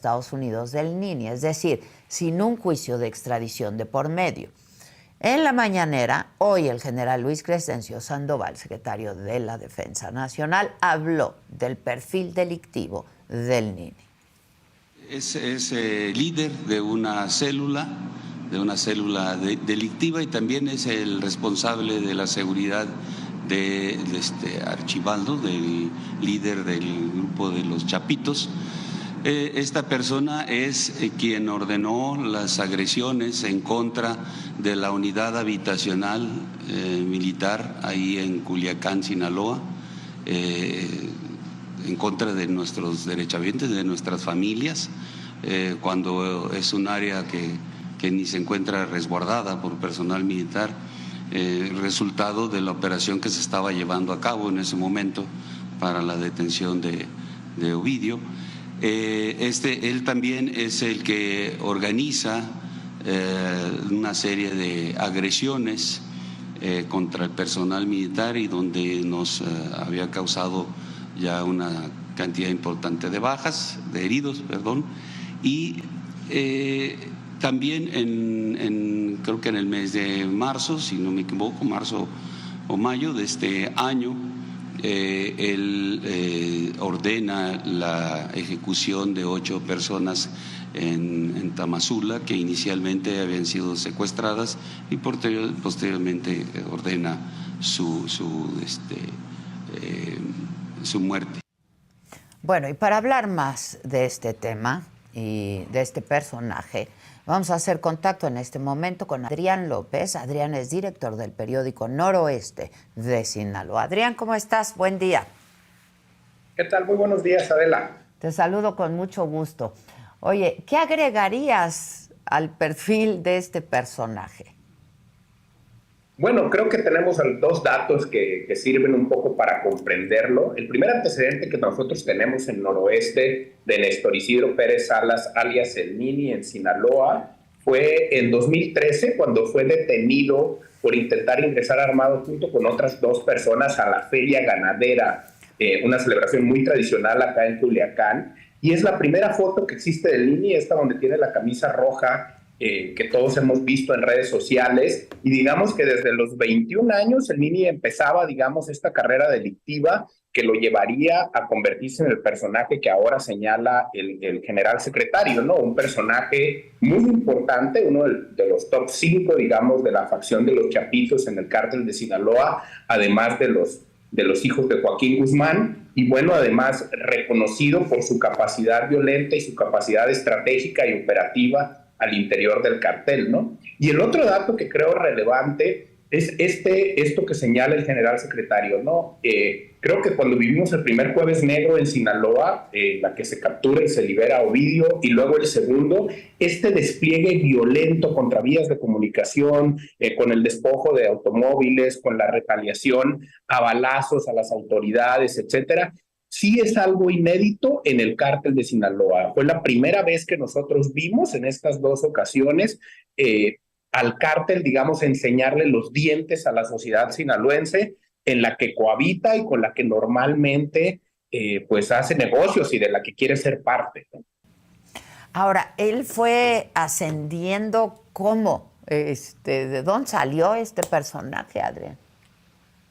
Estados Unidos del Nini, es decir, sin un juicio de extradición de por medio. En la mañanera, hoy el general Luis Crescencio Sandoval, secretario de la Defensa Nacional, habló del perfil delictivo del Nini. Es líder de una célula delictiva y también es el responsable de la seguridad de Archibaldo, del líder del grupo de los Chapitos. Esta persona es quien ordenó las agresiones en contra de la unidad habitacional militar ahí en Culiacán, Sinaloa, en contra de nuestros derechohabientes, de nuestras familias, cuando es un área que ni se encuentra resguardada por personal militar, resultado de la operación que se estaba llevando a cabo en ese momento para la detención de Ovidio. Él también es el que organiza una serie de agresiones contra el personal militar y donde nos había causado ya una cantidad importante de bajas, de heridos, perdón, y también creo que en el mes de marzo, si no me equivoco, marzo o mayo de este año, él ordena la ejecución de 8 personas en Tamazula que inicialmente habían sido secuestradas y posteriormente ordena su muerte. Bueno, y para hablar más de este tema y de este personaje, vamos a hacer contacto en este momento con Adrián López. Adrián es director del periódico Noroeste de Sinaloa. Adrián, ¿cómo estás? Buen día. ¿Qué tal? Muy buenos días, Adela. Te saludo con mucho gusto. Oye, ¿qué agregarías al perfil de este personaje? Bueno, creo que tenemos 2 datos que sirven un poco para comprenderlo. El primer antecedente que nosotros tenemos en Noroeste de Néstor Isidro Pérez Salas, alias El Nini, en Sinaloa, fue en 2013 cuando fue detenido por intentar ingresar armado junto con otras 2 personas a la Feria Ganadera, una celebración muy tradicional acá en Culiacán. Y es la primera foto que existe del Nini, esta donde tiene la camisa roja, que todos hemos visto en redes sociales, y digamos que desde los 21 años el Nini empezaba, digamos, esta carrera delictiva que lo llevaría a convertirse en el personaje que ahora señala el general secretario, ¿no? Un personaje muy importante, uno de los top 5, digamos, de la facción de los Chapitos en el cártel de Sinaloa, además de los hijos de Joaquín Guzmán, y bueno, además reconocido por su capacidad violenta y su capacidad estratégica y operativa al interior del cartel, ¿no? Y el otro dato que creo relevante es esto que señala el general secretario, ¿no? Creo que cuando vivimos el primer Jueves Negro en Sinaloa, la que se captura y se libera a Ovidio, y luego el segundo, este despliegue violento contra vías de comunicación, con el despojo de automóviles, con la retaliación a balazos a las autoridades, etcétera, sí es algo inédito en el cártel de Sinaloa. Fue la primera vez que nosotros vimos en estas 2 ocasiones al cártel, digamos, enseñarle los dientes a la sociedad sinaloense en la que cohabita y con la que normalmente pues hace negocios y de la que quiere ser parte, ¿no? Ahora, él fue ascendiendo, ¿cómo? ¿De dónde salió este personaje, Adrián?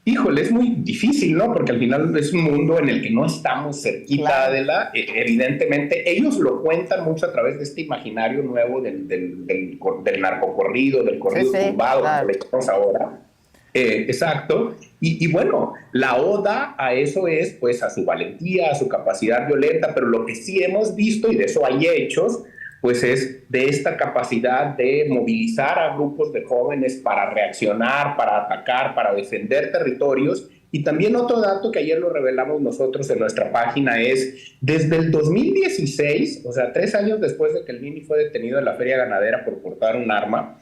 Híjole, es muy difícil, ¿no? Porque al final es un mundo en el que no estamos cerquita, claro, de la... evidentemente, ellos lo cuentan mucho a través de este imaginario nuevo del narcocorrido, del corrido tumbado, claro, que le llamamos ahora. Exacto. Y bueno, la oda a eso es, pues, a su valentía, a su capacidad violenta, pero lo que sí hemos visto, y de eso hay hechos, pues es de esta capacidad de movilizar a grupos de jóvenes para reaccionar, para atacar, para defender territorios. Y también otro dato que ayer lo revelamos nosotros en nuestra página es, desde el 2016, o sea, 3 años después de que el Nini fue detenido en la Feria Ganadera por portar un arma,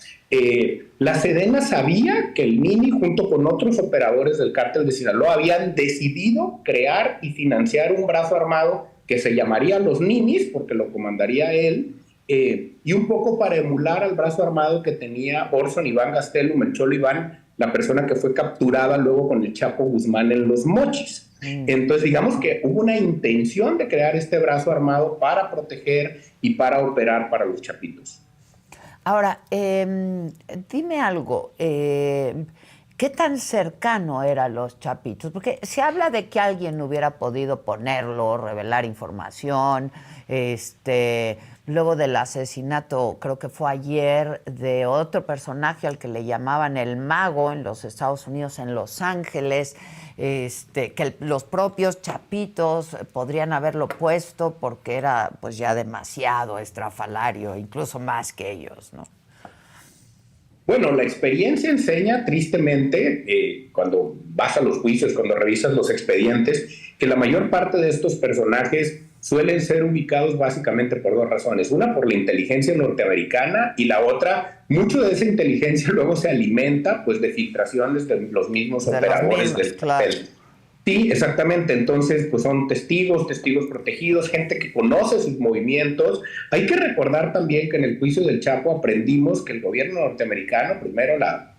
la Sedena sabía que el Nini, junto con otros operadores del cártel de Sinaloa, habían decidido crear y financiar un brazo armado que se llamaría Los Ninis, porque lo comandaría él, y un poco para emular al brazo armado que tenía Orson Iván Gastelum, el Cholo Iván, la persona que fue capturada luego con el Chapo Guzmán en Los Mochis. Entonces, digamos que hubo una intención de crear este brazo armado para proteger y para operar para los chapitos. Ahora, dime algo, ¿qué tan cercano eran los chapitos? Porque se habla de que alguien hubiera podido ponerlo, revelar información, luego del asesinato, creo que fue ayer, de otro personaje al que le llamaban el Mago en los Estados Unidos, en Los Ángeles, que los propios chapitos podrían haberlo puesto porque era pues ya demasiado estrafalario, incluso más que ellos, ¿no? Bueno, la experiencia enseña tristemente, cuando vas a los juicios, cuando revisas los expedientes, que la mayor parte de estos personajes suelen ser ubicados básicamente por dos razones. Una, por la inteligencia norteamericana, y la otra, mucho de esa inteligencia luego se alimenta pues de filtraciones de los mismos operadores del cartel. Sí, exactamente. Entonces, pues son testigos protegidos, gente que conoce sus movimientos. Hay que recordar también que en el juicio del Chapo aprendimos que el gobierno norteamericano, primero la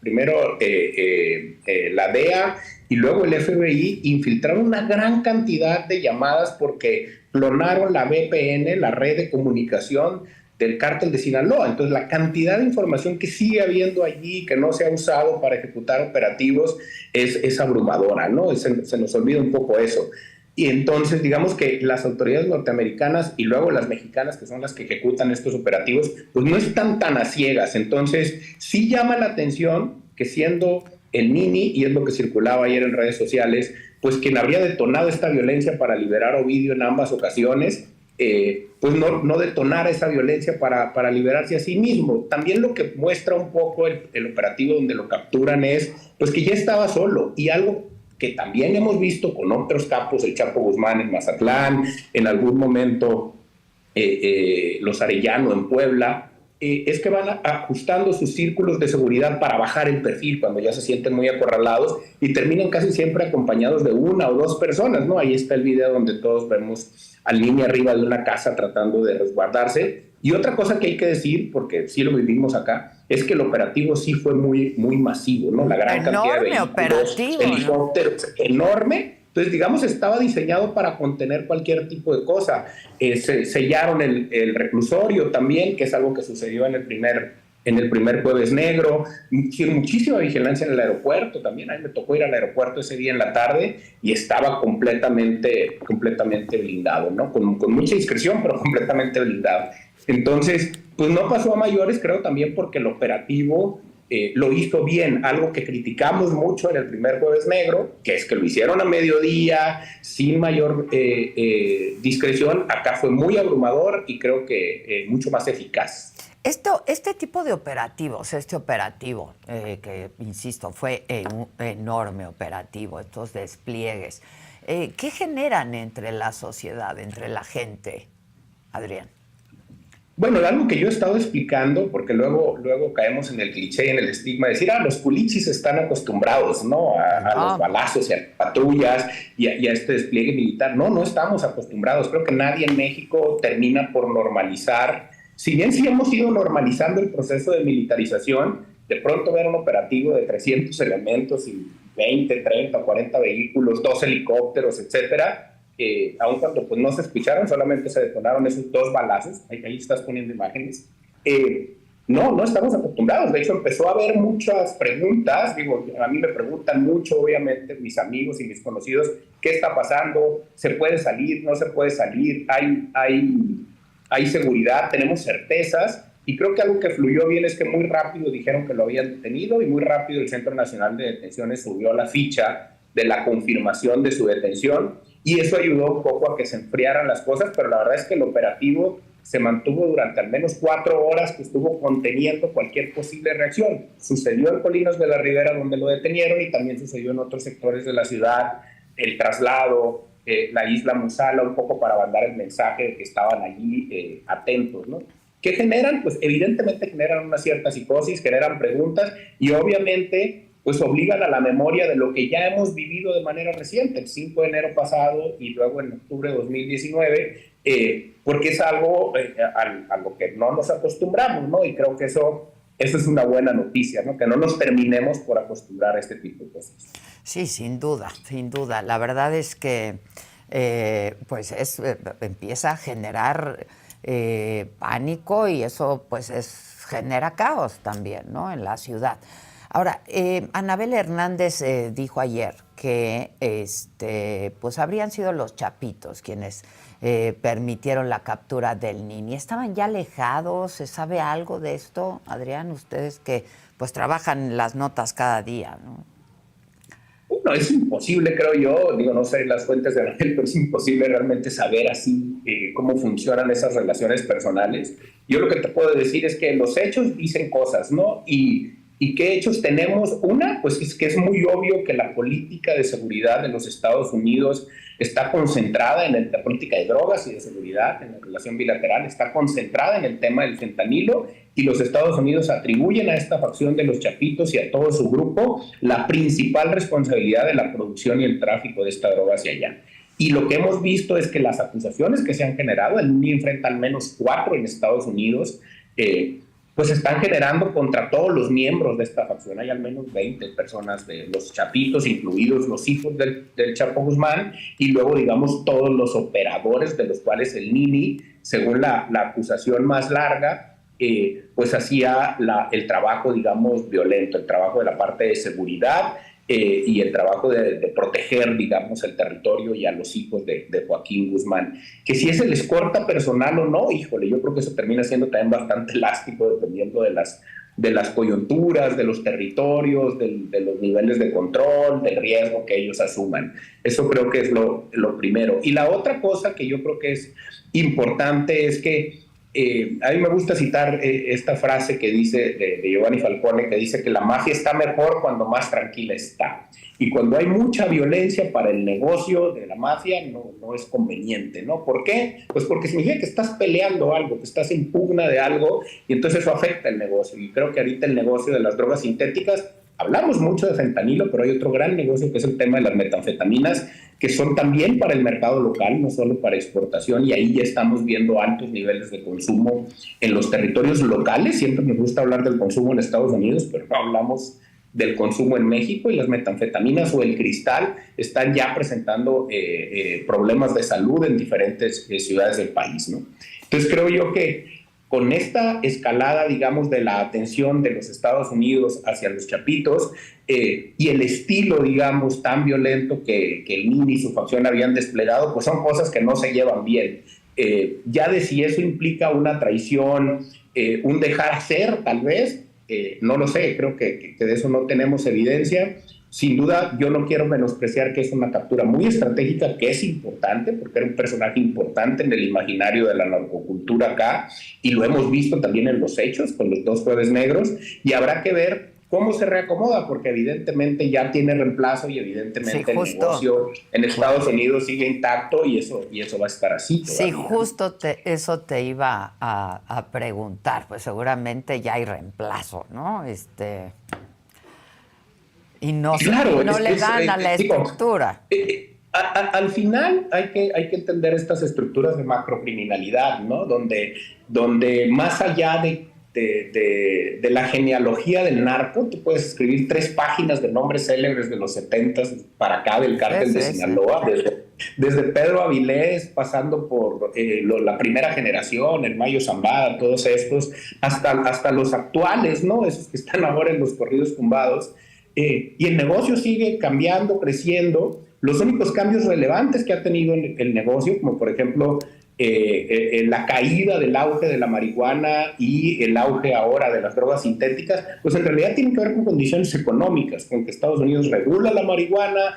DEA y luego el FBI, infiltraron una gran cantidad de llamadas porque clonaron la VPN, la red de comunicación del cártel de Sinaloa. Entonces, la cantidad de información que sigue habiendo allí, que no se ha usado para ejecutar operativos, es abrumadora, ¿no? Se nos olvida un poco eso. Y entonces, digamos que las autoridades norteamericanas y luego las mexicanas, que son las que ejecutan estos operativos, pues no están tan a ciegas. Entonces, sí llama la atención que siendo el Nini, y es lo que circulaba ayer en redes sociales, pues quien habría detonado esta violencia para liberar a Ovidio en ambas ocasiones, pues no detonar esa violencia para liberarse a sí mismo. También lo que muestra un poco el operativo donde lo capturan es pues que ya estaba solo, y algo que también hemos visto con otros capos, el Chapo Guzmán en Mazatlán, en algún momento los Arellano en Puebla, es que van ajustando sus círculos de seguridad para bajar el perfil cuando ya se sienten muy acorralados, y terminan casi siempre acompañados de una o dos personas, ¿no? Ahí está el video donde todos vemos al niño arriba de una casa tratando de resguardarse. Y otra cosa que hay que decir, porque sí lo vivimos acá, es que el operativo sí fue muy, muy masivo, ¿no? La gran cantidad de vehículos, helicópteros, enorme. Entonces, digamos, estaba diseñado para contener cualquier tipo de cosa. Sellaron el reclusorio también, que es algo que sucedió en el primer Jueves Negro. Muchísima vigilancia en el aeropuerto también. A mí me tocó ir al aeropuerto ese día en la tarde y estaba completamente blindado, ¿no? Con mucha discreción, pero completamente blindado. Entonces, pues no pasó a mayores, creo también porque el operativo lo hizo bien. Algo que criticamos mucho en el primer Jueves Negro, que es que lo hicieron a mediodía, sin mayor discreción. Acá fue muy abrumador y creo que mucho más eficaz. Este tipo de operativos, este operativo, que insisto, fue un enorme operativo, estos despliegues, ¿qué generan entre la sociedad, entre la gente, Adrián? Bueno, algo que yo he estado explicando, porque luego caemos en el cliché y en el estigma de decir, los culichis están acostumbrados, ¿no? A los balazos y a las patrullas y a este despliegue militar. No estamos acostumbrados. Creo que nadie en México termina por normalizar. Si bien sí hemos ido normalizando el proceso de militarización, de pronto ver un operativo de 300 elementos y 20, 30, 40 vehículos, 2 helicópteros, etcétera, aun cuando pues, no se escucharon, solamente se detonaron esos 2 balazos, ahí estás poniendo imágenes, no estamos acostumbrados. De hecho, empezó a haber muchas preguntas. Digo, a mí me preguntan mucho, obviamente, mis amigos y mis conocidos, ¿qué está pasando? ¿Se puede salir? ¿No se puede salir? ¿Hay seguridad? ¿Tenemos certezas? Y creo que algo que fluyó bien es que muy rápido dijeron que lo habían detenido y muy rápido el Centro Nacional de Detenciones subió la ficha de la confirmación de su detención, y eso ayudó un poco a que se enfriaran las cosas, pero la verdad es que el operativo se mantuvo durante al menos 4 horas, que estuvo conteniendo cualquier posible reacción. Sucedió en Colinas de la Ribera, donde lo detenieron, y también sucedió en otros sectores de la ciudad, el traslado, la isla Musala, un poco para mandar el mensaje de que estaban allí atentos, ¿no? ¿Qué generan? Pues evidentemente generan una cierta psicosis, generan preguntas y obviamente pues obligan a la memoria de lo que ya hemos vivido de manera reciente, el 5 de enero pasado y luego en octubre de 2019, porque es algo a lo que no nos acostumbramos, ¿no? Y creo que eso esa es una buena noticia, ¿no? Que no nos terminemos por acostumbrar a este tipo de cosas. Sí, sin duda, sin duda. La verdad es que pues empieza a generar pánico y eso pues genera caos también, ¿no? En la ciudad. Ahora, Anabel Hernández dijo ayer que pues habrían sido los chapitos quienes permitieron la captura del Nini. ¿Estaban ya alejados? ¿Se sabe algo de esto, Adrián? Ustedes que pues trabajan las notas cada día, ¿no? No, es imposible, creo yo, digo, no sé las fuentes de Anabel, pero es imposible realmente saber así cómo funcionan esas relaciones personales. Yo lo que te puedo decir es que los hechos dicen cosas, ¿no? ¿Y qué hechos tenemos? Una, pues es que es muy obvio que la política de seguridad de los Estados Unidos está concentrada en la política de drogas y de seguridad, en la relación bilateral, está concentrada en el tema del fentanilo, y los Estados Unidos atribuyen a esta facción de los chapitos y a todo su grupo la principal responsabilidad de la producción y el tráfico de esta droga hacia allá. Y lo que hemos visto es que las acusaciones que se han generado, el NINI enfrenta al menos 4 en Estados Unidos, pues están generando contra todos los miembros de esta facción. Hay al menos 20 personas de los chapitos, incluidos los hijos del Chapo Guzmán, y luego, digamos, todos los operadores de los cuales el NINI, según la acusación más larga, pues hacía el trabajo, digamos, violento, el trabajo de la parte de seguridad y el trabajo de proteger, digamos, el territorio y a los hijos de Joaquín Guzmán. Que si ese les corta personal o no, híjole, yo creo que eso termina siendo también bastante elástico dependiendo de las coyunturas, de los territorios, de los niveles de control, del riesgo que ellos asuman. Eso creo que es lo primero. Y la otra cosa que yo creo que es importante es que a mí me gusta citar esta frase que dice de Giovanni Falcone, que dice que la mafia está mejor cuando más tranquila está. Y cuando hay mucha violencia para el negocio de la mafia, no es conveniente, ¿no? ¿Por qué? Pues porque significa que estás peleando algo, que estás en pugna de algo, y entonces eso afecta el negocio. Y creo que ahorita el negocio de las drogas sintéticas, hablamos mucho de fentanilo, pero hay otro gran negocio que es el tema de las metanfetaminas, que son también para el mercado local, no solo para exportación, y ahí ya estamos viendo altos niveles de consumo en los territorios locales. Siempre nos gusta hablar del consumo en Estados Unidos, pero no hablamos del consumo en México, y las metanfetaminas o el cristal están ya presentando problemas de salud en diferentes ciudades del país, ¿no? Entonces creo yo que con esta escalada, digamos, de la atención de los Estados Unidos hacia los chapitos y el estilo, digamos, tan violento que el NINI y su facción habían desplegado, pues son cosas que no se llevan bien. Ya de si eso implica una traición, un dejar hacer, tal vez, no lo sé, creo que de eso no tenemos evidencia. Sin duda, yo no quiero menospreciar que es una captura muy estratégica, que es importante, porque era un personaje importante en el imaginario de la narcocultura acá, y lo hemos visto también en los hechos, con los 2 Jueves Negros, y habrá que ver cómo se reacomoda, porque evidentemente ya tiene reemplazo y evidentemente sí, el negocio en Estados Unidos sigue intacto y eso va a estar así todavía. Sí, justo eso te iba a preguntar, pues seguramente ya hay reemplazo, ¿no? Y no, claro, no le dan a la estructura. Al final hay que entender estas estructuras de macrocriminalidad, ¿no? Donde más allá de la genealogía del narco, tú puedes escribir 3 páginas de nombres célebres de los 70s para acá del cártel de Sinaloa, desde Pedro Avilés, pasando por la primera generación, el Mayo Zambada, todos estos, hasta los actuales, ¿no? Esos que están ahora en los corridos tumbados. Y el negocio sigue cambiando, creciendo. Los únicos cambios relevantes que ha tenido el negocio, como por ejemplo la caída del auge de la marihuana y el auge ahora de las drogas sintéticas, pues en realidad tienen que ver con condiciones económicas, con que Estados Unidos regula la marihuana,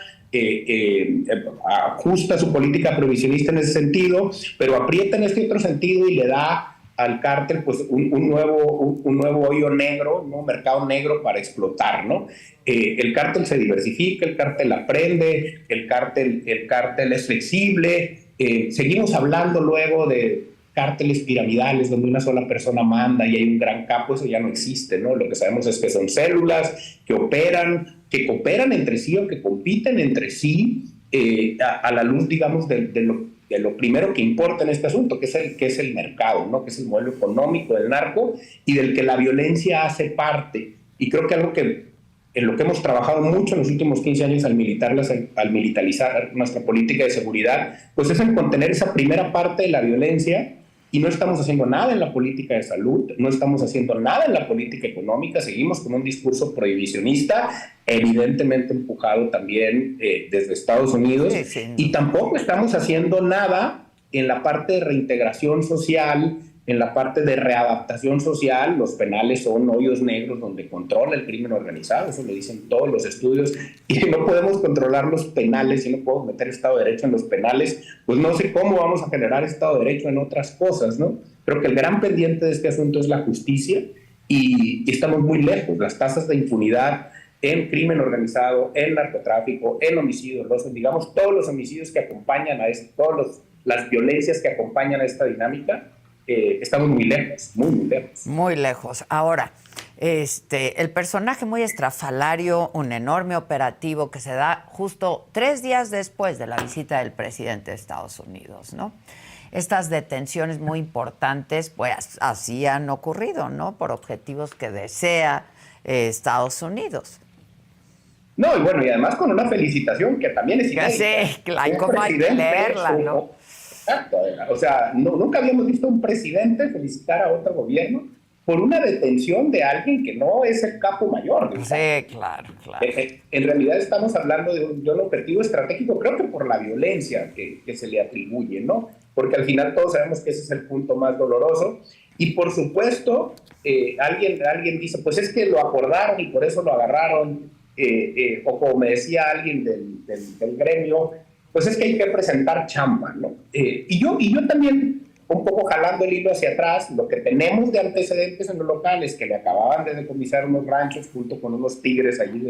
ajusta su política prohibicionista en ese sentido, pero aprieta en este otro sentido y le da al cártel pues un nuevo hoyo negro, ¿no? Mercado negro para explotar, ¿no? El cártel se diversifica, el cártel aprende, el cártel es flexible. Seguimos hablando luego de cárteles piramidales donde una sola persona manda y hay un gran capo. Eso ya no existe, ¿no? Lo que sabemos es que son células que cooperan entre sí o que compiten entre sí a la luz, digamos, de lo de lo primero que importa en este asunto, que es el mercado, ¿no? Que es el modelo económico del narco y del que la violencia hace parte. Y creo que algo que en lo que hemos trabajado mucho en los últimos 15 años al militarizar nuestra política de seguridad, pues es en contener esa primera parte de la violencia, y no estamos haciendo nada en la política de salud, no estamos haciendo nada en la política económica, seguimos con un discurso prohibicionista, evidentemente empujado también desde Estados Unidos, Sí, sí. Y tampoco estamos haciendo nada en la parte de reintegración social, en la parte de readaptación social. Los penales son hoyos negros donde controla el crimen organizado, eso lo dicen todos los estudios, y no podemos controlar los penales, y no podemos meter Estado de Derecho en los penales, pues no sé cómo vamos a generar Estado de Derecho en otras cosas, ¿no? Creo que el gran pendiente de este asunto es la justicia, y estamos muy lejos. Las tasas de impunidad en crimen organizado, en narcotráfico, en homicidios, digamos, todos los homicidios que acompañan a esto, las violencias que acompañan a esta dinámica, estamos muy lejos, muy lejos. Muy lejos. Ahora, el personaje muy estrafalario, un enorme operativo que se da justo 3 días después de la visita del presidente de Estados Unidos, ¿no? Estas detenciones muy importantes, pues así han ocurrido, ¿no? Por objetivos que desea Estados Unidos. No, y bueno, y además con una felicitación que también es inédita. Sí, claro, como hay que leerla, ¿no? Exacto, o sea, nunca habíamos visto a un presidente felicitar a otro gobierno por una detención de alguien que no es el capo mayor. Sí, claro. En realidad estamos hablando de un objetivo estratégico, creo que por la violencia que se le atribuye, ¿no? Porque al final todos sabemos que ese es el punto más doloroso. Y por supuesto, alguien dice, pues es que lo acordaron y por eso lo agarraron, o como me decía alguien del gremio, pues es que hay que presentar chamba, ¿no? Y yo también, un poco jalando el hilo hacia atrás, lo que tenemos de antecedentes en los locales, que le acababan de decomisar unos ranchos junto con unos tigres allí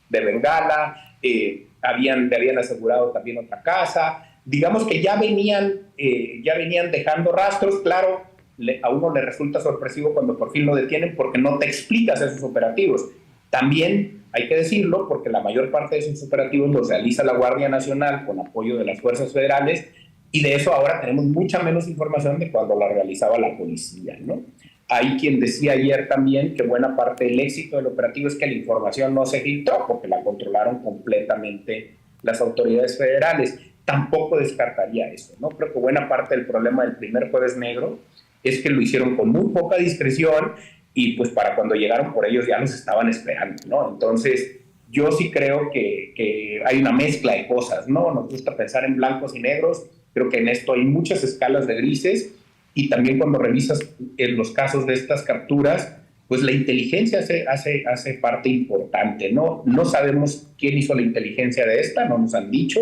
de Bengala, le habían asegurado también otra casa, digamos que ya venían dejando rastros. Claro, a uno le resulta sorpresivo cuando por fin lo detienen porque no te explicas esos operativos. También hay que decirlo, porque la mayor parte de esos operativos los realiza la Guardia Nacional con apoyo de las fuerzas federales, y de eso ahora tenemos mucha menos información de cuando la realizaba la policía, ¿no? Hay quien decía ayer también que buena parte del éxito del operativo es que la información no se filtró porque la controlaron completamente las autoridades federales. Tampoco descartaría eso, ¿no? Creo que buena parte del problema del primer Jueves Negro es que lo hicieron con muy poca discreción, y pues para cuando llegaron por ellos ya los estaban esperando, ¿no? Entonces, yo sí creo que hay una mezcla de cosas, ¿no? Nos gusta pensar en blancos y negros, creo que en esto hay muchas escalas de grises, y también cuando revisas en los casos de estas capturas, pues la inteligencia hace parte importante, ¿no? No sabemos quién hizo la inteligencia de esta, no nos han dicho.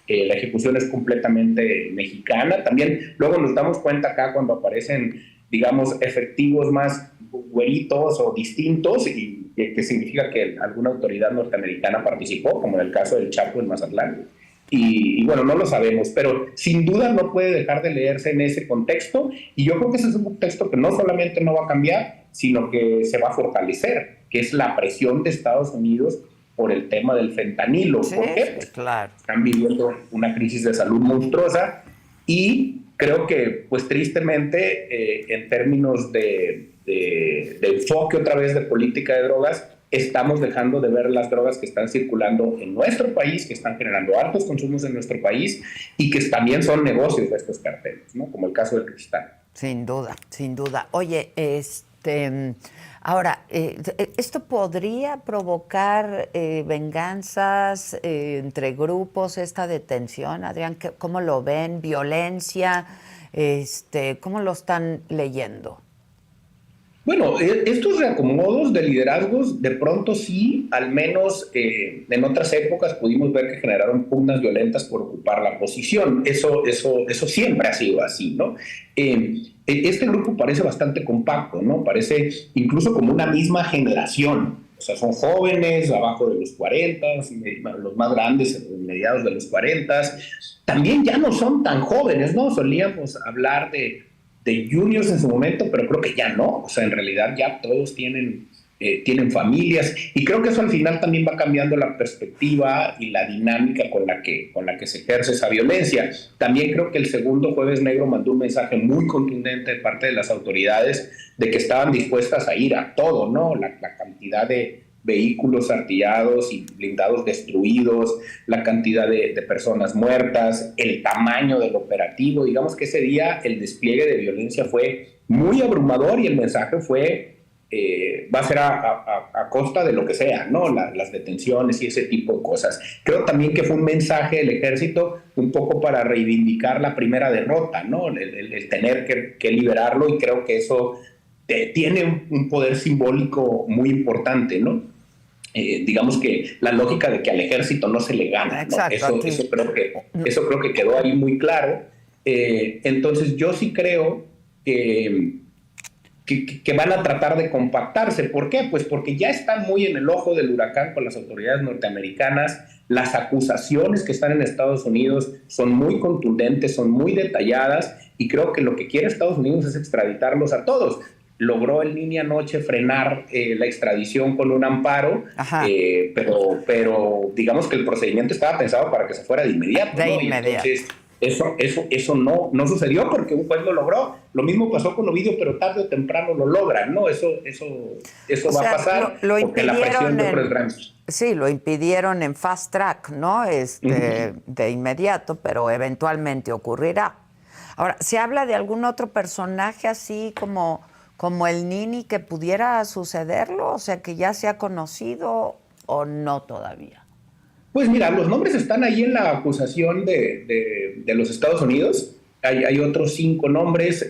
La ejecución es completamente mexicana. También luego nos damos cuenta acá cuando aparecen, digamos, efectivos más güeritos o distintos, y que significa que alguna autoridad norteamericana participó, como en el caso del Chapo en Mazatlán. Y bueno, no lo sabemos, pero sin duda no puede dejar de leerse en ese contexto, y yo creo que ese es un contexto que no solamente no va a cambiar, sino que se va a fortalecer, que es la presión de Estados Unidos por el tema del fentanilo. Sí, ¿por qué? Pues claro. Están viviendo una crisis de salud monstruosa, y creo que, pues tristemente, en términos de enfoque otra vez de política de drogas, estamos dejando de ver las drogas que están circulando en nuestro país, que están generando altos consumos en nuestro país, y que también son negocios de estos carteles, ¿no? Como el caso del cristal. Sin duda, sin duda. Oye, ahora, ¿esto podría provocar venganzas entre grupos, esta detención, Adrián? ¿Cómo lo ven? ¿Violencia? ¿Cómo lo están leyendo? Bueno, estos reacomodos de liderazgos, de pronto sí, al menos en otras épocas pudimos ver que generaron pugnas violentas por ocupar la posición. Eso siempre ha sido así, ¿no? Este grupo parece bastante compacto, ¿no? Parece incluso como una misma generación. O sea, son jóvenes, abajo de los 40, los más grandes, mediados de los 40. También ya no son tan jóvenes, ¿no? Solíamos hablar de juniors en su momento, pero creo que ya no. O sea, en realidad ya todos tienen tienen familias, y creo que eso al final también va cambiando la perspectiva y la dinámica con la que se ejerce esa violencia. También creo que el segundo Jueves Negro mandó un mensaje muy contundente de parte de las autoridades de que estaban dispuestas a ir a todo, ¿no? La cantidad de vehículos artillados y blindados destruidos, la cantidad de personas muertas, el tamaño del operativo. Digamos que ese día el despliegue de violencia fue muy abrumador y el mensaje fue va a ser a costa de lo que sea, ¿no? Las detenciones y ese tipo de cosas. Creo también que fue un mensaje del ejército un poco para reivindicar la primera derrota, ¿no? El tener que liberarlo, y creo que eso tiene un poder simbólico muy importante, ¿no? Digamos que la lógica de que al ejército no se le gana, ¿no? Eso creo que quedó ahí muy claro. Entonces yo sí creo que van a tratar de compactarse. ¿Por qué? Pues porque ya están muy en el ojo del huracán con las autoridades norteamericanas. Las acusaciones que están en Estados Unidos son muy contundentes, son muy detalladas, y creo que lo que quiere Estados Unidos es extraditarlos a todos. Logró el Nini anoche frenar la extradición con un amparo, pero digamos que el procedimiento estaba pensado para que se fuera de inmediato, ¿no? Y entonces eso no sucedió porque un juez lo logró. Lo mismo pasó con Ovidio, pero tarde o temprano lo logran, ¿no? Eso va a pasar porque la presión de otros grandes. Sí, lo impidieron en fast track, ¿no? De inmediato, pero eventualmente ocurrirá. Ahora, ¿se habla de algún otro personaje así como el Nini que pudiera sucederlo? O sea, que ya se ha conocido, ¿o no todavía? Pues mira, los nombres están ahí en la acusación de los Estados Unidos. Hay otros 5 nombres,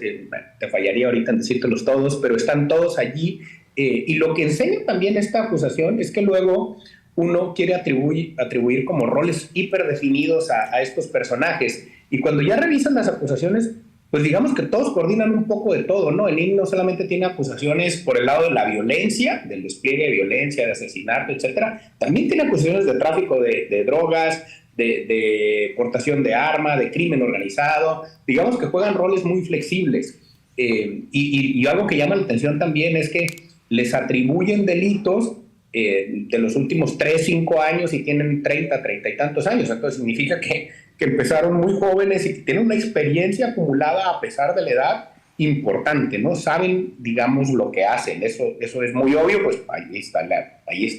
te fallaría ahorita en decírtelos todos, pero están todos allí. Y lo que enseña también esta acusación es que luego uno quiere atribuir como roles hiperdefinidos a estos personajes. Y cuando ya revisan las acusaciones, pues digamos que todos coordinan un poco de todo, ¿no? El INE no solamente tiene acusaciones por el lado de la violencia, del despliegue de violencia, de asesinato, etcétera, también tiene acusaciones de tráfico de drogas, de portación de arma, de crimen organizado. Digamos que juegan roles muy flexibles. Y algo que llama la atención también es que les atribuyen delitos de los últimos 3, 5 años y tienen 30 y tantos años. Entonces significa que empezaron muy jóvenes y que tienen una experiencia acumulada a pesar de la edad importante, ¿no? Saben, digamos, lo que hacen. Eso es muy obvio, pues ahí está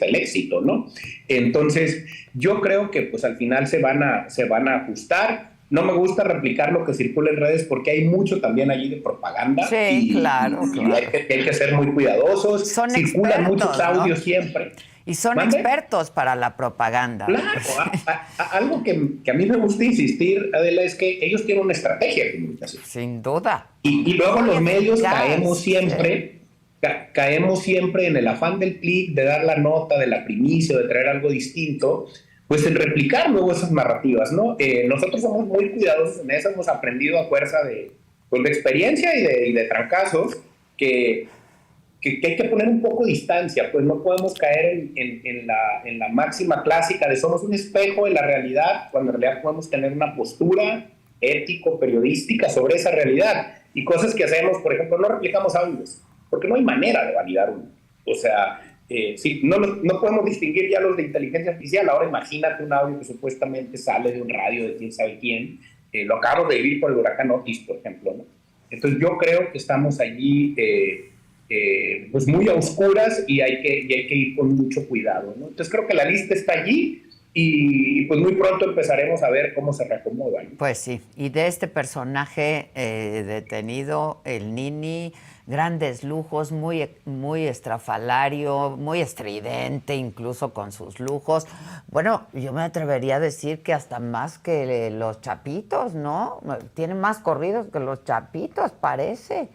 el éxito, ¿no? Entonces, yo creo que pues al final se van a ajustar. No me gusta replicar lo que circula en redes porque hay mucho también allí de propaganda. Sí, claro. Hay que ser muy cuidadosos. Circulan muchos audios, ¿no? Siempre. Y son expertos para la propaganda. Claro, algo que a mí me gusta insistir, Adela, es que ellos tienen una estrategia de comunicación. Sin duda. Y luego los medios caemos siempre en el afán del clic, de dar la nota, de la primicia, de traer algo distinto, pues en replicar luego esas narrativas, ¿no? Nosotros somos muy cuidadosos en eso, hemos aprendido a fuerza de experiencia y de trancazos que hay que poner un poco de distancia, pues no podemos caer en la máxima clásica de somos un espejo de la realidad, cuando en realidad podemos tener una postura ético-periodística sobre esa realidad. Y cosas que hacemos, por ejemplo, no replicamos audios, porque no hay manera de validar uno. O sea, sí, no podemos distinguir ya los de inteligencia artificial. Ahora imagínate un audio que supuestamente sale de un radio de quién sabe quién. Lo acabamos de vivir con el huracán Otis, por ejemplo, ¿no? Entonces yo creo que estamos allí pues muy a oscuras y hay que ir con mucho cuidado, ¿no? Entonces creo que la lista está allí y pues muy pronto empezaremos a ver cómo se reacomodan. Pues sí, y de este personaje detenido, el Nini, grandes lujos, muy estrafalario, muy estridente incluso con sus lujos. Bueno, yo me atrevería a decir que hasta más que los Chapitos, ¿no? Tiene más corridos que los Chapitos, parece.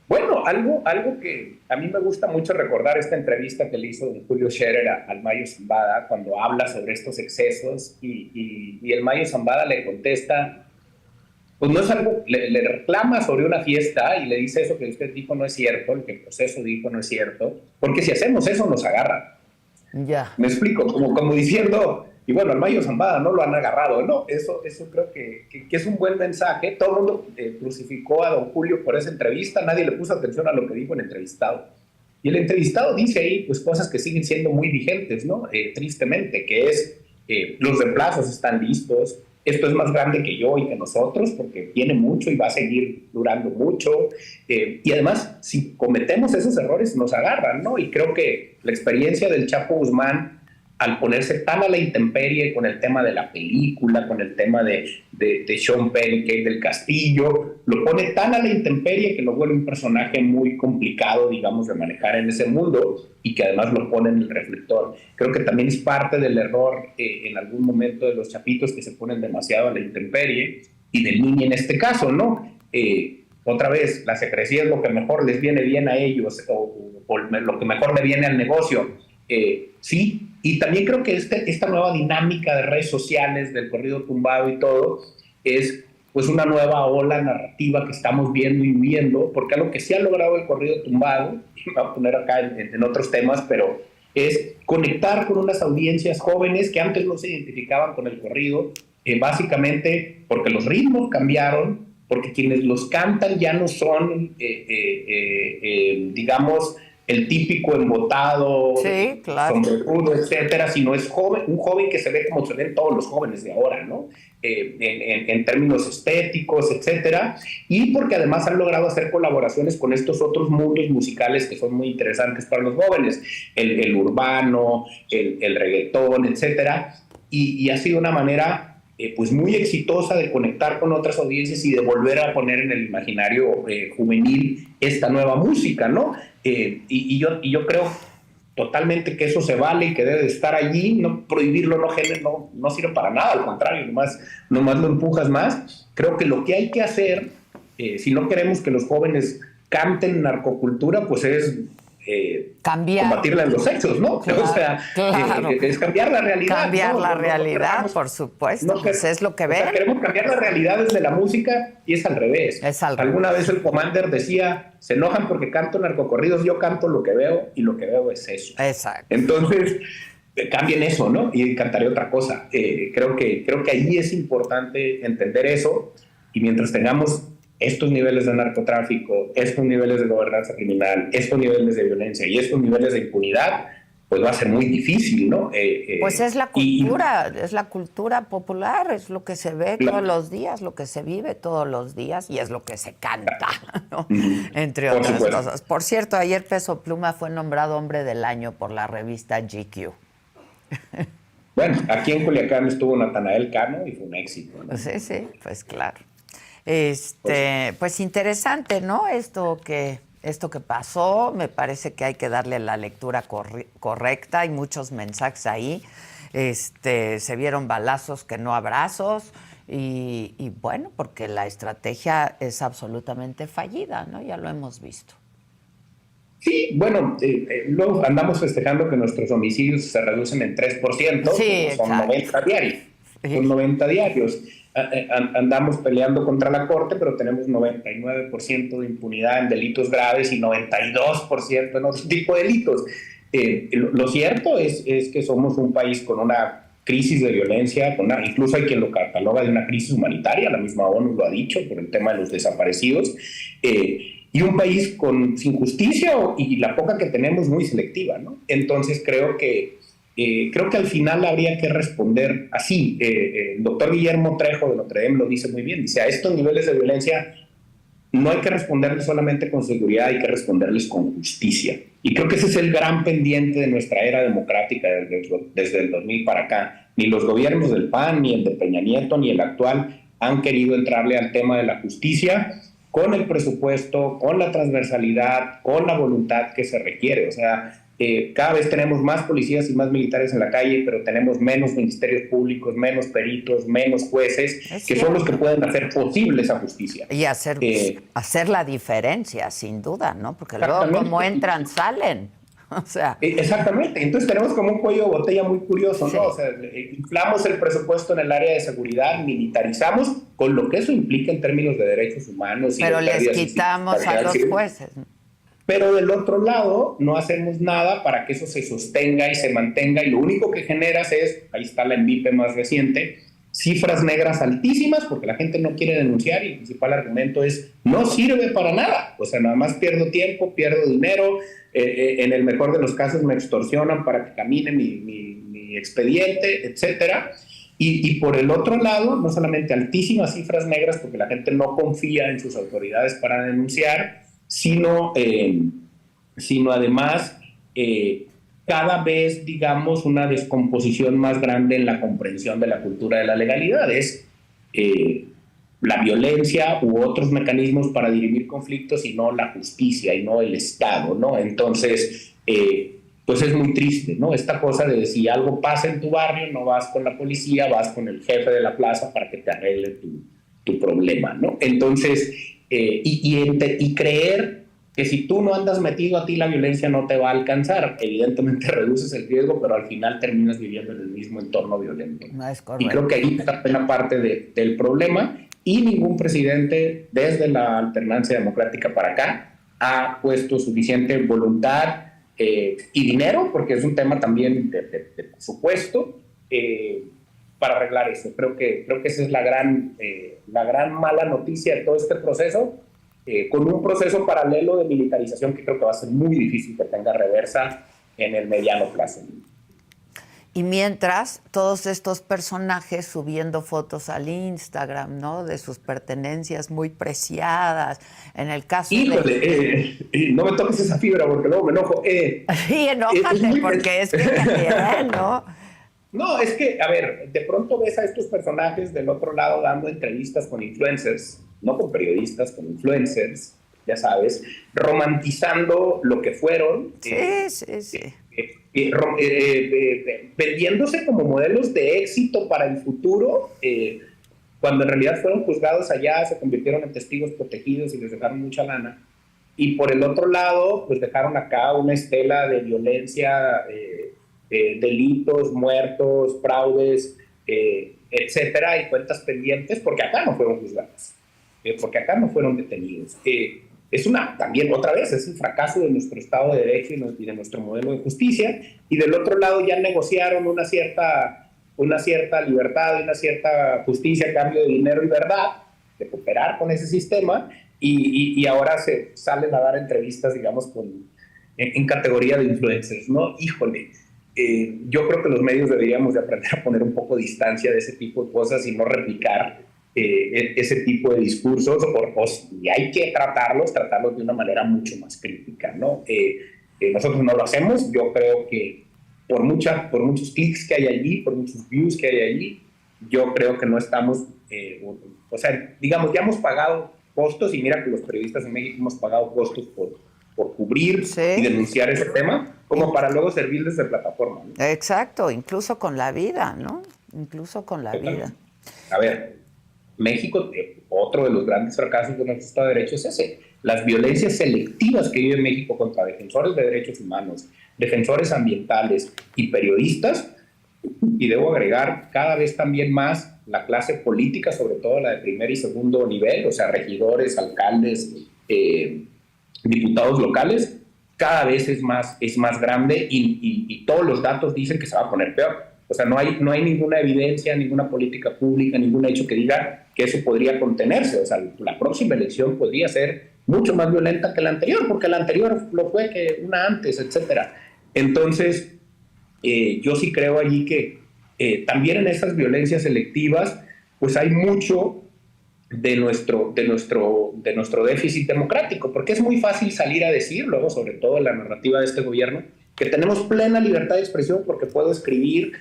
Bueno, algo que a mí me gusta mucho recordar, esta entrevista que le hizo don Julio Scherer al Mayo Zambada cuando habla sobre estos excesos y el Mayo Zambada le contesta, pues no es algo, le reclama sobre una fiesta y le dice eso que usted dijo no es cierto, lo que el proceso dijo no es cierto, porque si hacemos eso nos agarran. Ya. Me explico, como diciendo, y bueno, al Mayo Zambada no lo han agarrado, ¿no? Eso creo que es un buen mensaje. Todo el mundo crucificó a don Julio por esa entrevista, nadie le puso atención a lo que dijo el entrevistado. Y el entrevistado dice ahí pues cosas que siguen siendo muy vigentes, ¿no? Tristemente, que es los reemplazos están listos, esto es más grande que yo y que nosotros porque tiene mucho y va a seguir durando mucho. Y además, si cometemos esos errores, nos agarran, ¿no? Y creo que la experiencia del Chapo Guzmán, al ponerse tan a la intemperie con el tema de la película, con el tema de Sean Penn, Kate del Castillo, lo pone tan a la intemperie que lo vuelve un personaje muy complicado, digamos, de manejar en ese mundo y que además lo pone en el reflector. Creo que también es parte del error en algún momento de los chapitos que se ponen demasiado a la intemperie y del niño en este caso, ¿no? Otra vez, la secrecía es lo que mejor les viene bien a ellos o lo que mejor le viene al negocio. Sí, y también creo que esta nueva dinámica de redes sociales, del corrido tumbado y todo, es pues una nueva ola narrativa que estamos viendo y viendo, porque algo que sí ha logrado el corrido tumbado, y me voy a poner acá en otros temas, pero es conectar con unas audiencias jóvenes que antes no se identificaban con el corrido, básicamente porque los ritmos cambiaron, porque quienes los cantan ya no son, digamos, el típico embotado, sí, claro, sombrerudo, etcétera, sino es un joven que se ve como se ven todos los jóvenes de ahora, ¿no? En términos estéticos, etcétera, y porque además han logrado hacer colaboraciones con estos otros mundos musicales que son muy interesantes para los jóvenes, el urbano, el reggaetón, etcétera, y ha sido una manera pues muy exitosa de conectar con otras audiencias y de volver a poner en el imaginario juvenil esta nueva música, ¿no? Y yo creo totalmente que eso se vale y que debe de estar allí, no prohibirlo no sirve para nada, al contrario, nomás lo empujas más. Creo que lo que hay que hacer, si no queremos que los jóvenes canten narcocultura, pues es combatirla en los hechos, ¿no? Claro, o sea, claro. Es cambiar la realidad. Cambiar ¿no? la No realidad, queramos, por supuesto, pues es lo que ven. O sea, queremos cambiar la realidad desde la música y es al revés. Alguna vez el Commander decía, se enojan porque canto narcocorridos, yo canto lo que veo y lo que veo es eso. Exacto. Entonces, cambien eso, ¿no? Y cantaré otra cosa. Creo que ahí es importante entender eso y mientras tengamos estos niveles de narcotráfico, estos niveles de gobernanza criminal, estos niveles de violencia y estos niveles de impunidad, pues va a ser muy difícil, ¿no? Pues es la cultura, es la cultura popular, es lo que se ve todos los días, lo que se vive todos los días y es lo que se canta, ¿no? Entre otras cosas. Por cierto, ayer Peso Pluma fue nombrado Hombre del Año por la revista GQ. Bueno, aquí en Culiacán estuvo Natanael Cano y fue un éxito, ¿no? Sí, pues claro. Pues interesante, ¿no? Esto que pasó, me parece que hay que darle la lectura correcta, hay muchos mensajes ahí, se vieron balazos que no abrazos y bueno, porque la estrategia es absolutamente fallida, ¿no? Ya lo hemos visto. Sí, bueno, luego andamos festejando que nuestros homicidios se reducen en 3%, sí, son 90 diarios, son 90 diarios. Andamos peleando contra la Corte, pero tenemos 99% de impunidad en delitos graves y 92% en otro tipo de delitos. Lo cierto es que somos un país con una crisis de violencia, incluso hay quien lo cataloga de una crisis humanitaria, la misma ONU lo ha dicho por el tema de los desaparecidos, y un país sin justicia y la poca que tenemos muy selectiva, ¿no? Entonces creo que al final habría que responder así. El doctor Guillermo Trejo de Notre Dame lo dice muy bien, dice, a estos niveles de violencia no hay que responderles solamente con seguridad, hay que responderles con justicia. Y creo que ese es el gran pendiente de nuestra era democrática desde el 2000 para acá. Ni los gobiernos del PAN, ni el de Peña Nieto, ni el actual han querido entrarle al tema de la justicia con el presupuesto, con la transversalidad, con la voluntad que se requiere. O sea, cada vez tenemos más policías y más militares en la calle, pero tenemos menos ministerios públicos, menos peritos, menos jueces, que son los que pueden hacer posible esa justicia. Y hacer la diferencia, sin duda, ¿no? Porque luego como entran, salen. O sea. Exactamente. Entonces tenemos como un cuello de botella muy curioso, ¿no? Sí. O sea, inflamos el presupuesto en el área de seguridad, militarizamos, con lo que eso implica en términos de derechos humanos. Pero les quitamos a los jueces. Pero del otro lado, no hacemos nada para que eso se sostenga y se mantenga, y lo único que generas es, ahí está la ENVIPE más reciente, cifras negras altísimas porque la gente no quiere denunciar y el principal argumento es no sirve para nada, o sea, nada más pierdo tiempo, pierdo dinero, en el mejor de los casos me extorsionan para que camine mi expediente, etcétera. Y por el otro lado, no solamente altísimas cifras negras porque la gente no confía en sus autoridades para denunciar, sino además cada vez, digamos, una descomposición más grande en la comprensión de la cultura de la legalidad. Es la violencia u otros mecanismos para dirimir conflictos y no la justicia y no el Estado, ¿no? Entonces, pues es muy triste, ¿no? Esta cosa de si algo pasa en tu barrio, no vas con la policía, vas con el jefe de la plaza para que te arregle tu problema, ¿no? Entonces, y creer que si tú no andas metido, a ti la violencia no te va a alcanzar. Evidentemente reduces el riesgo, pero al final terminas viviendo en el mismo entorno violento. No es correcto. Y creo que ahí está una parte del problema, y ningún presidente desde la alternancia democrática para acá ha puesto suficiente voluntad y dinero, porque es un tema también de presupuesto, para arreglar eso. Creo que esa es la gran mala noticia de todo este proceso, con un proceso paralelo de militarización que creo que va a ser muy difícil que tenga reversa en el mediano plazo. Y mientras, todos estos personajes subiendo fotos al Instagram, ¿no? De sus pertenencias muy preciadas. En el caso Híjole, no me toques esa fibra porque luego me enojo. Sí, enójate, porque es que también, ¿no? No, es que, a ver, de pronto ves a estos personajes del otro lado dando entrevistas con influencers, no con periodistas, con influencers, ya sabes, romantizando lo que fueron. Sí. Vendiéndose como modelos de éxito para el futuro, cuando en realidad fueron juzgados allá, se convirtieron en testigos protegidos y les dejaron mucha lana. Y por el otro lado, pues dejaron acá una estela de violencia, delitos, muertos, fraudes, etcétera, y cuentas pendientes, porque acá no fueron juzgados, porque acá no fueron detenidos. Es también otra vez, es un fracaso de nuestro Estado de Derecho y de nuestro modelo de justicia, y del otro lado ya negociaron una cierta libertad y una cierta justicia a cambio de dinero y verdad, de cooperar con ese sistema, y ahora se salen a dar entrevistas, digamos, en categoría de influencers, ¿no? Híjole, yo creo que los medios deberíamos de aprender a poner un poco de distancia de ese tipo de cosas y no replicar ese tipo de discursos, y hay que tratarlos de una manera mucho más crítica, ¿no? Nosotros no lo hacemos. Yo creo que por muchos clics que hay allí, por muchos views que hay allí, yo creo que no estamos, o sea, digamos, ya hemos pagado costos, y mira que los periodistas en México hemos pagado costos por cubrir y denunciar ese tema, como para luego servirles de plataforma, ¿no? Exacto, incluso con la vida, ¿no? Incluso con la vida. A ver, México, otro de los grandes fracasos de nuestro Estado de Derecho es ese. Las violencias selectivas que vive México contra defensores de derechos humanos, defensores ambientales y periodistas, y debo agregar cada vez también más la clase política, sobre todo la de primer y segundo nivel, o sea, regidores, alcaldes, diputados locales, cada vez es más grande, y todos los datos dicen que se va a poner peor. O sea, no hay ninguna evidencia, ninguna política pública, ningún hecho que diga que eso podría contenerse. O sea, la próxima elección podría ser mucho más violenta que la anterior, porque la anterior lo fue que una antes, etcétera. Entonces, yo sí creo allí que también en esas violencias selectivas, pues hay mucho de nuestro déficit democrático, porque es muy fácil salir a decir, luego, sobre todo en la narrativa de este gobierno, que tenemos plena libertad de expresión porque puedo escribir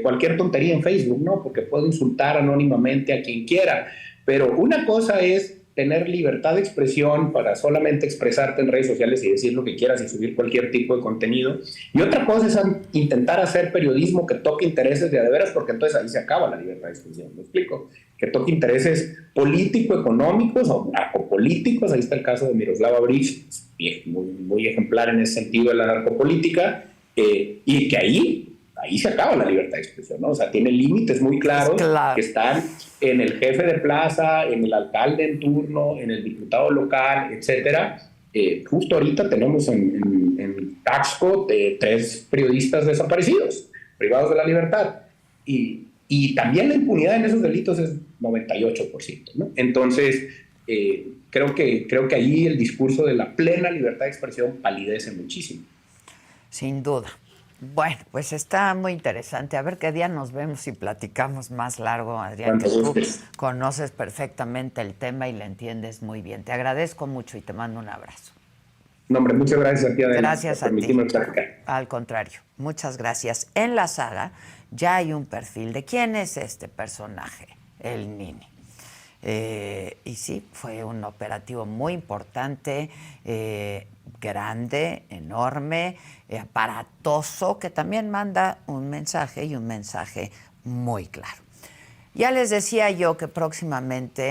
cualquier tontería en Facebook, ¿no? Porque puedo insultar anónimamente a quien quiera. Pero una cosa es tener libertad de expresión para solamente expresarte en redes sociales y decir lo que quieras y subir cualquier tipo de contenido. Y otra cosa es intentar hacer periodismo que toque intereses de veras, porque entonces ahí se acaba la libertad de expresión. ¿Me explico? Que toque intereses político-económicos o narcopolíticos. Ahí está el caso de Miroslava Breach, muy, muy ejemplar en ese sentido de la narcopolítica, y que ahí se acaba la libertad de expresión, ¿no? O sea, tiene límites muy claros que están en el jefe de plaza, en el alcalde en turno, en el diputado local, etcétera. Justo ahorita tenemos en Taxco 3 periodistas desaparecidos, privados de la libertad. Y Y también la impunidad en esos delitos es 98%, ¿no? Entonces, creo que ahí el discurso de la plena libertad de expresión palidece muchísimo. Sin duda. Bueno, pues está muy interesante. A ver qué día nos vemos y platicamos más largo, Adrián, que tú conoces perfectamente el tema y le entiendes muy bien. Te agradezco mucho y te mando un abrazo. No, hombre, muchas gracias a ti, Adela. Gracias a ti. Estar acá. Al contrario, muchas gracias. En la saga ya hay un perfil de quién es este personaje, el Nini. Y sí, fue un operativo muy importante, grande, enorme, aparatoso, que también manda un mensaje y un mensaje muy claro. Ya les decía yo que próximamente